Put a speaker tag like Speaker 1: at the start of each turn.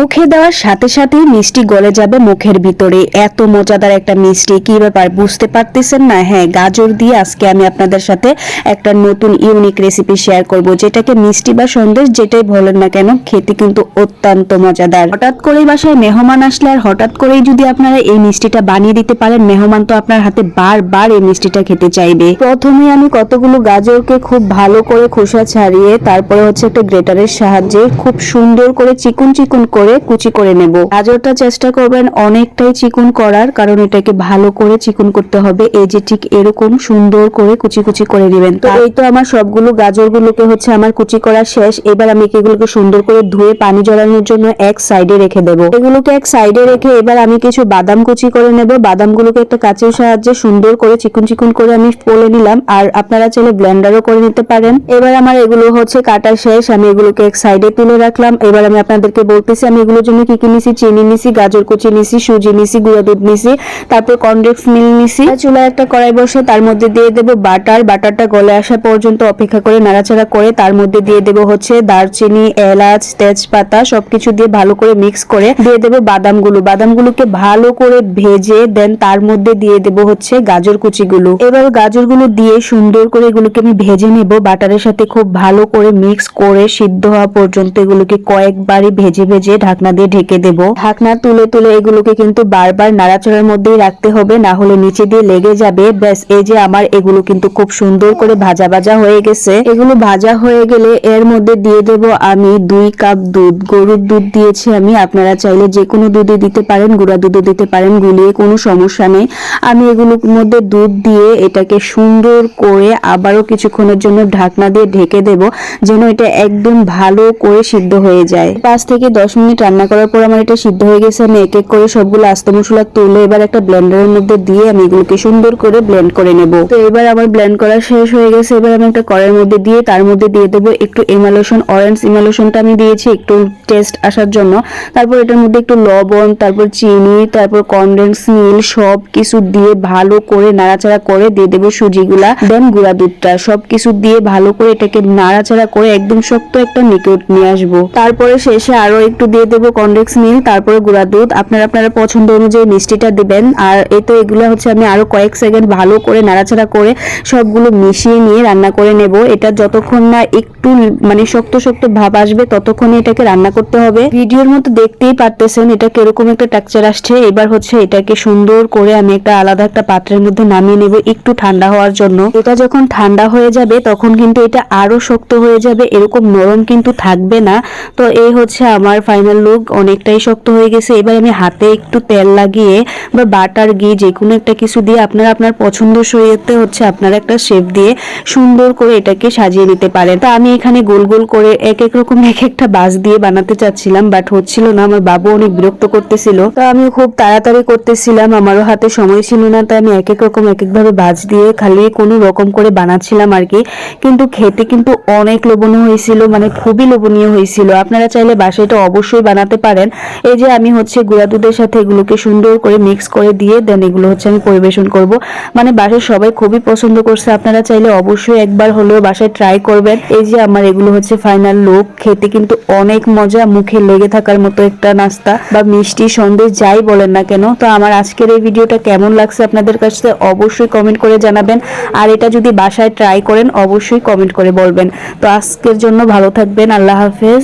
Speaker 1: মুখে দেওয়ার সাথে সাথেই মিষ্টি গলে যাবে মুখের ভিতরে। এত মজাদার একটা মিষ্টি, কি ব্যাপার বুঝতে পারতেছেন না? হ্যাঁ, গাজর দিয়ে আজকে আমি আপনাদের সাথে একটা নতুন ইউনিক রেসিপি শেয়ার করব, যেটাকে মিষ্টি বা সন্দেশ যেটাই বলেন না কেন, খেতে কিন্তু অত্যন্ত মজাদার। হঠাৎ করেই বাসায় মেহমান আসলে আর হঠাৎ করেই যদি আপনারা এই মিষ্টিটা বানিয়ে দিতে পারেন, মেহমান তো আপনার হাতে বারবার এই মিষ্টিটা খেতে চাইবে। প্রথমে আমি কতগুলো গাজরকে খুব ভালো করে খোসা ছাড়িয়ে তারপরে হচ্ছে একটা গ্রেটারের সাহায্যে খুব সুন্দর করে চিকুন চিকুন করে কুচি করে নেব। গাজরটা চেষ্টা করবেন অনেকটাই চিকুন করার, কারণ এটাকে ভালো করে চিকুন করতে হবে। এই যে ঠিক এরকম সুন্দর করে কুচি কুচি করে নেবেন। তো এই তো আমার সবগুলো গাজরগুলোকে হচ্ছে আমার কুচি করা শেষ। এবার আমি এগুলোকে সুন্দর করে ধুয়ে পানি ঝরানোর জন্য এক সাইডে রেখে দেব। এগুলোকে এক সাইডে রেখে এবার আমি কিছু বাদাম কুচি করে নেব। বাদামগুলোকে একটা কাঁচির সাহায্যে সুন্দর করে চিকুন চিকুন করে আমি ফলে নিলাম, আর আপনারা চাইলে ব্লেন্ডারও করে নিতে পারেন। এবার আমার এগুলো হচ্ছে কাটা শেষ, আমি এগুলোকে এক সাইডে তুলে রাখলাম। এবার আমি আপনাদেরকে বলতেছি আমি এগুলোর জন্য কি কি নিছি। চিনি নিছি, গাজর কুচি নিছি, সুজি নিছি, গুঁড়া দুধ নিছি, তারপর কনডেন্স মিল্ক নিছি। চুলায় একটা কড়াই বসে তার মধ্যে দিয়ে দেব বাটার। বাটারটা গলে আসা পর্যন্ত অপেক্ষা করে নাড়াচাড়া করে তার মধ্যে দিয়ে দেব হচ্ছে দারচিনি, এলাচ, তেজপাতা সবকিছু দিয়ে ভালো করে মিক্স করে দিয়ে দেব বাদামগুলো। বাদামগুলোকে ভালো করে ভেজে দেন তার মধ্যে দিয়ে দেব হচ্ছে গাজর কুচিগুলো। এবার গাজরগুলো দিয়ে সুন্দর করে এগুলোকে আমি ভেজে নেব বাটারের সাথে, খুব ভালো করে মিক্স করে সিদ্ধ হওয়া পর্যন্ত এগুলোকে কয়েকবারই ভেজে ভেজে ঢাকনা দিয়ে ঢেকে দেব। ঢাকনা তুলে তুলে এগুলোকে কিন্তু বারবার নাড়াচাড়ার মধ্যেই রাখতে হবে, না হলে নিচে দিয়ে লেগে যাবে। ব্যাস, এই যে আমার এগুলো কিন্তু খুব সুন্দর করে ভাজা ভাজা হয়ে গেছে। এগুলো ভাজা হয়ে গেলে এর মধ্যে দিয়ে দেব আমি 2 কাপ দুধ। গরুর দুধ দিয়েছি আমি, আপনারা চাইলে যে কোনো দুধে দিতে পারেন, গুঁড়া দুধও দিতে পারেন, গুলিয়ে কোনো সমস্যা নেই। আমি এগুলোর মধ্যে দুধ দিয়ে এটাকে সুন্দর করে আবারও কিছুক্ষণের জন্য ঢাকনা দিয়ে ঢেকে দেব, যেন এটা একদম ভালো করে সিদ্ধ হয়ে যায়। 5 থেকে 10 মিনিট রান্না করার পর আমার এটা সিদ্ধ হয়ে গেছে। আমি এক এক করে সবগুলো আস্ত মশলা তুলে এবার একটা ব্লেন্ডারের মধ্যে দিয়ে আমি এগুলোকে সুন্দর করে ব্লেন্ড করে নেব। তো এবার আমার ব্লেন্ড করা শেষ হয়ে গেছে। এবার আমি একটা কড়াইয়ের মধ্যে দিয়ে তার মধ্যে দিয়ে দেব একটু এমালোশন। অরেঞ্জ এমালোশনটা আমি দিয়েছি একটু টেস্ট আসার জন্য। তারপর এটার মধ্যে একটু লবণ, তারপর চিনি, তারপর কনডেন্স মিল্ক সব কিছু দিয়ে ভালো করে নাড়াচাড়া করে দিয়ে দেব সুজিগুলা, দেন গুঁড়া দুধটা। সবকিছু দিয়ে ভালো করে এটাকে নাড়াচাড়া করে একদম শক্ত একটা নিকট নিয়ে আসবো। তারপরে শেষে আরো একটু দিয়ে দেব কনডেন্স মিল্ক, তারপরে গুঁড়া দুধ। আপনারা পছন্দ অনুযায়ী মিষ্টিটা দিবেন। আর এই তো এগুলো হচ্ছে আমি আরো কয়েক সেকেন্ড ভালো করে নাড়াচাড়া করে সবগুলো মিশিয়ে নিয়ে রান্না করে নেব। এটা যতক্ষণ না একটু মানে শক্ত শক্ত ভাব আসবে ততক্ষণই এটাকে রান্না করতে হবে। ভিডিওর মতো দেখতেই পারতেছেন এটা কিরকম একটা টেক্সচার আসছে। এবার হচ্ছে এটাকে সুন্দর করে আমি একটা আলাদা একটা পাত্রের মধ্যে নামিয়ে নেব একটু ঠান্ডা হওয়ার জন্য। এটা যখন ঠান্ডা হয়ে যাবে তখন কিন্তু এটা আরো শক্ত হয়ে যাবে, এরকম নরম কিন্তু থাকবে না। তো এই হচ্ছে আমার ফাইনাল লুক, অনেকটাই শক্ত হয়ে গেছে। এবার আমি হাতে একটু তেল লাগিয়ে বা বাটার ঘি যে কোনো একটা কিছু দিয়ে আপনারা আপনার পছন্দ সইতে হচ্ছে আপনারা একটা শেপ দিয়ে সুন্দর করে এটাকে সাজিয়ে নিতে পারেন। তো আমি এখানে গোল গোল করে এক এক রকম এক একটা বাস দিয়ে বানাতে চাচ্ছিলাম, বাট হচ্ছিল না। আমার বাবু অনেক বিরক্ত করতেছিল, তো আমি খুব তাড়াতাড়ি করতেছিলাম, আমারও হাতে সময় ছিল না, তাই আমি এক এক রকম এক একভাবে বাস দিয়ে খালি কোনো রকম করে বানাচ্ছিলাম আর কি। কিন্তু খেতে কিন্তু অনেক লোভনীয় হয়েছিল, মানে খুবই লোভনীয় হয়েছিল। আপনারা চাইলে বাসায় এটা অবশ্যই বানাতে পারেন। এই যে আমি হচ্ছে গুঁড়া দুধের সাথে এগুলোকে সুন্দর করে মিক্স করে দিয়ে দেন এগুলো হচ্ছে আমি পরিবেশন করব। মানে বাসায় সবাই খুবই পছন্দ করছে। আপনারা চাইলে অবশ্যই একবার হলেও বাসায় ট্রাই করবেন। এই যে আমার এগুলো হচ্ছে ফাইনাল লুক। খেতে কিন্তু অনেক মজা, মুখে লেগে থাকার মতো একটা নাস্তা বা মিষ্টি সন্দেশ যাই বলেন না কেন। তো আমার আজকের এই ভিডিওটা কেমন লাগছে আপনাদের কাছে অবশ্যই কমেন্ট করে জানাবেন। আর এটা যদি বাসায় ট্রাই করেন অবশ্যই কমেন্ট করে বলবেন। তো আজকের জন্য ভালো থাকবেন, আল্লাহ হাফেজ।